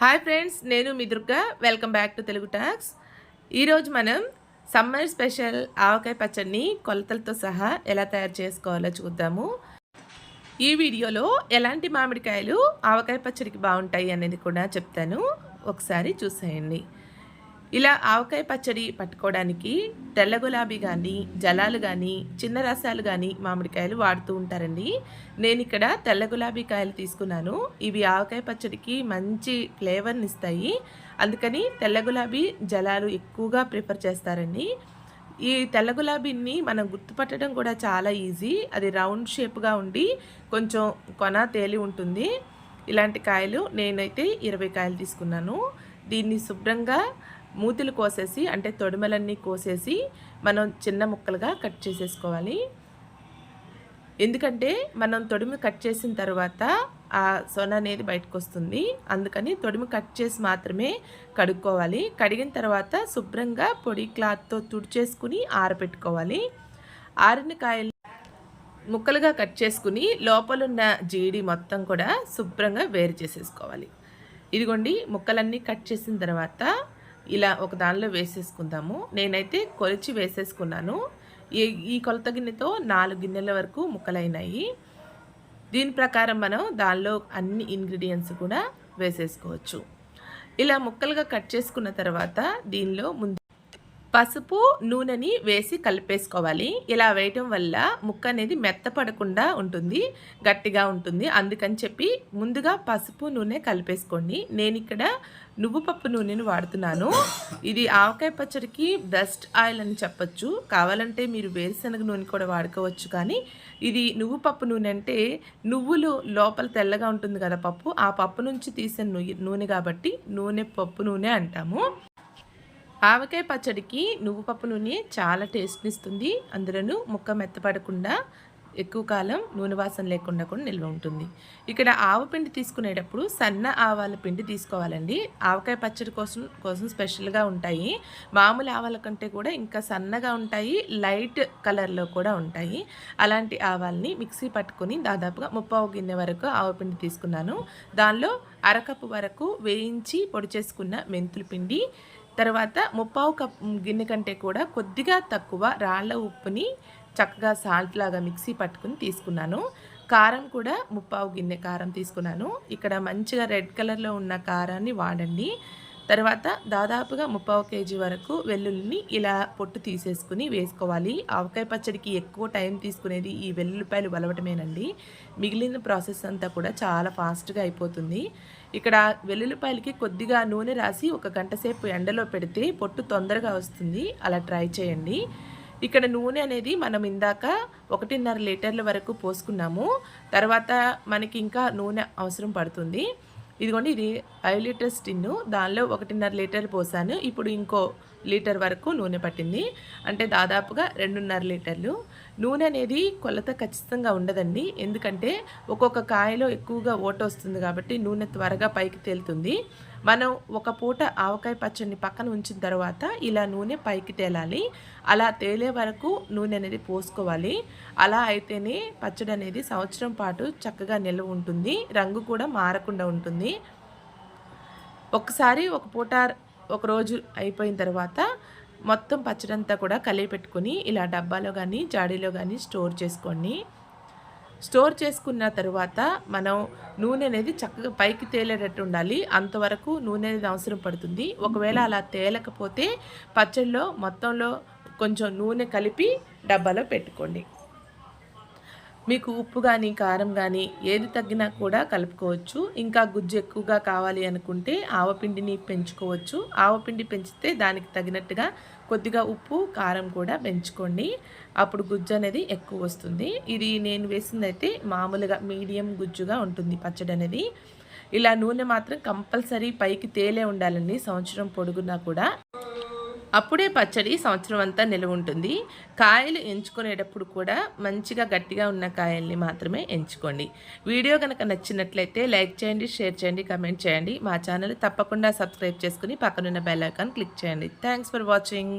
Hi friends, నేను మీ Durga. Welcome back to Telugu talks. ఈరోజు మనం సమ్మర్ స్పెషల్ ఆవకాయ పచ్చడిని కొలతలతో సహా ఎలా తయారు చేసుకోవాలో చూద్దాము. ఈ వీడియోలో ఎలాంటి మామిడికాయలు ఆవకాయ పచ్చడికి బాగుంటాయి అనేది కూడా చెప్తాను, ఒకసారి చూసేయండి. ఇలా ఆవకాయ పచ్చడి పట్టుకోవడానికి తెల్ల గులాబీ కానీ, జలాలు కానీ, చిన్న రసాలు కానీ మామిడికాయలు వాడుతూ ఉంటారండి. నేను ఇక్కడ తెల్ల గులాబీ కాయలు తీసుకున్నాను. ఇవి ఆవకాయ పచ్చడికి మంచి ఫ్లేవర్ని ఇస్తాయి. అందుకని తెల్ల గులాబీ జలాలు ఎక్కువగా ప్రిఫర్ చేస్తారండి. ఈ తెల్ల గులాబీని మనం గుర్తుపట్టడం కూడా చాలా ఈజీ. అది రౌండ్ షేప్గా ఉండి కొంచెం కొన తేలి ఉంటుంది. ఇలాంటి కాయలు నేనైతే 20 కాయలు తీసుకున్నాను. దీన్ని శుభ్రంగా మూతులు కోసేసి, అంటే తొడిమలన్నీ కోసేసి మనం చిన్న ముక్కలుగా కట్ చేసేసుకోవాలి. ఎందుకంటే మనం తొడిమి కట్ చేసిన తర్వాత ఆ సొన అనేది బయటకు వస్తుంది. అందుకని తొడిమి కట్ చేసి మాత్రమే కడుక్కోవాలి. కడిగిన తర్వాత శుభ్రంగా పొడి క్లాత్తో తుడిచేసుకుని ఆరబెట్టుకోవాలి. ఆరిన కాయలు ముక్కలుగా కట్ చేసుకుని లోపలున్న జీడి మొత్తం కూడా శుభ్రంగా వేరు చేసేసుకోవాలి. ఇదిగోండి, ముక్కలన్నీ కట్ చేసిన తర్వాత ఇలా ఒక దానిలో వేసేసుకుందాము. నేనైతే కొలిచి వేసేసుకున్నాను. ఈ కొలత గిన్నెతో 4 గిన్నెల వరకు ముక్కలైనాయి. దీని ప్రకారం మనం దానిలో అన్ని ఇంగ్రీడియంట్స్ కూడా వేసేసుకోవచ్చు. ఇలా ముక్కలుగా కట్ చేసుకున్న తర్వాత దీనిలో ముందు పసుపు, నూనెని వేసి కలిపేసుకోవాలి. ఇలా వేయటం వల్ల ముక్క అనేది మెత్తపడకుండా ఉంటుంది, గట్టిగా ఉంటుంది. అందుకని చెప్పి ముందుగా పసుపు, నూనె కలిపేసుకోండి. నేను ఇక్కడ నువ్వు పప్పు నూనెను వాడుతున్నాను. ఇది ఆవకాయ పచ్చడికి బెస్ట్ ఆయిల్ అని చెప్పచ్చు. కావాలంటే మీరు వేరుశనగ నూనె కూడా వాడుకోవచ్చు. కానీ ఇది నువ్వు పప్పు నూనె అంటే నువ్వులు లోపల తెల్లగా ఉంటుంది కదా పప్పు, ఆ పప్పు నుంచి తీసిన నూనె కాబట్టి పప్పు నూనె అంటాము. ఆవకాయ పచ్చడికి నువ్వు పప్పు నూనె చాలా టేస్ట్ని ఇస్తుంది. అందులోనూ ముక్క మెత్తపడకుండా ఎక్కువ కాలం నూనె వాసన లేకుండా కూడా నిల్వ ఉంటుంది. ఇక్కడ ఆవపిండి తీసుకునేటప్పుడు సన్న ఆవాల పిండి తీసుకోవాలండి. ఆవకాయ పచ్చడి కోసం స్పెషల్గా ఉంటాయి. మామూలు ఆవాల కంటే కూడా ఇంకా సన్నగా ఉంటాయి, లైట్ కలర్లో కూడా ఉంటాయి. అలాంటి ఆవాల్ని మిక్సీ పట్టుకొని దాదాపుగా 30 గిన్నె వరకు ఆవపిండి తీసుకున్నాను. దానిలో అరకప్పు వరకు వేయించి పొడి చేసుకున్న మెంతుల పిండి, తర్వాత 30 కప్పు గిన్నె కంటే కూడా కొద్దిగా తక్కువ రాళ్ళ ఉప్పుని చక్కగా సాల్ట్ లాగా మిక్సీ పట్టుకుని తీసుకున్నాను. కారం కూడా 30 గిన్నె కారం తీసుకున్నాను. ఇక్కడ మంచిగా రెడ్ కలర్లో ఉన్న కారాన్ని వాడండి. తర్వాత దాదాపుగా 30 కేజీ వరకు వెల్లుల్లిని ఇలా పొట్టు తీసేసుకుని వేసుకోవాలి. ఆవకాయ పచ్చడికి ఎక్కువ టైం తీసుకునేది ఈ వెల్లుల్లిపాయలు వలవటమేనండి. మిగిలిన ప్రాసెస్ అంతా కూడా చాలా ఫాస్ట్గా అయిపోతుంది. ఇక్కడ వెల్లుల్లిపాయలకి కొద్దిగా నూనె రాసి 1 గంట సేపు ఎండలో పెడితే పొట్టు తొందరగా వస్తుంది. అలా ట్రై చేయండి. ఇక్కడ నూనె అనేది మనం ఇందాక 1.5 లీటర్ల వరకు పోసుకున్నాము. తర్వాత మనకి ఇంకా నూనె అవసరం పడుతుంది. ఇదిగోండి, ఇది 5 లీటర్స్ టిన్ను. దానిలో 1.5 లీటర్లు పోసాను. ఇప్పుడు ఇంకో లీటర్ వరకు నూనె పట్టింది. అంటే దాదాపుగా 2.5 లీటర్లు. నూనె అనేది కొలత ఖచ్చితంగా ఉండదండి. ఎందుకంటే ఒక్కొక్క కాయలో ఎక్కువగా ఓట వస్తుంది కాబట్టి నూనె త్వరగా పైకి తేలుతుంది. మనం ఒక పూట ఆవకాయ పచ్చడిని పక్కన ఉంచిన తర్వాత ఇలా నూనె పైకి తేలాలి. అలా తేలే వరకు నూనె అనేది పోసుకోవాలి. అలా అయితేనే పచ్చడి అనేది సంవత్సరం పాటు చక్కగా నిల్వ ఉంటుంది, రంగు కూడా మారకుండా ఉంటుంది. ఒకసారి ఒక పూట ఒక రోజు అయిపోయిన తర్వాత మొత్తం పచ్చడంతా కూడా కలిపి పెట్టుకుని ఇలా డబ్బాలో కానీ జాడీలో కానీ స్టోర్ చేసుకోండి. స్టోర్ చేసుకున్న తర్వాత మనం నూనె అనేది చక్కగా పైకి తేలేటట్టు ఉండాలి. అంతవరకు నూనె అనేది అవసరం పడుతుంది. ఒకవేళ అలా తేలకపోతే పచ్చడిలో మొత్తంలో కొంచెం నూనె కలిపి డబ్బాలో పెట్టుకోండి. మీకు ఉప్పు కానీ కారం కానీ ఏది తగ్గినా కూడా కలుపుకోవచ్చు. ఇంకా గుజ్జు ఎక్కువగా కావాలి అనుకుంటే ఆవపిండిని పెంచుకోవచ్చు. ఆవపిండి పెంచితే దానికి తగినట్టుగా కొద్దిగా ఉప్పు కారం కూడా పెంచుకోండి. అప్పుడు గుజ్జు అనేది ఎక్కువ వస్తుంది. ఇది నేను వేసిందైతే మామూలుగా మీడియం గుజ్జుగా ఉంటుంది పచ్చడి అనేది. ఇలా నూనె మాత్రం కంపల్సరీ పైకి తేలే ఉండాలండి సంవత్సరం పొడుగునా కూడా. అప్పుడే పచ్చడి సంవత్సరం అంతా నిల్వ ఉంటుంది. కాయలు ఎంచుకునేటప్పుడు కూడా మంచిగా గట్టిగా ఉన్న కాయల్ని మాత్రమే ఎంచుకోండి. వీడియో కనుక నచ్చినట్లయితే లైక్ చేయండి, షేర్ చేయండి, కమెంట్ చేయండి. మా ఛానల్ తప్పకుండా సబ్స్క్రైబ్ చేసుకుని పక్కనున్న బెల్ ఐకాన్ క్లిక్ చేయండి. Thanks for watching.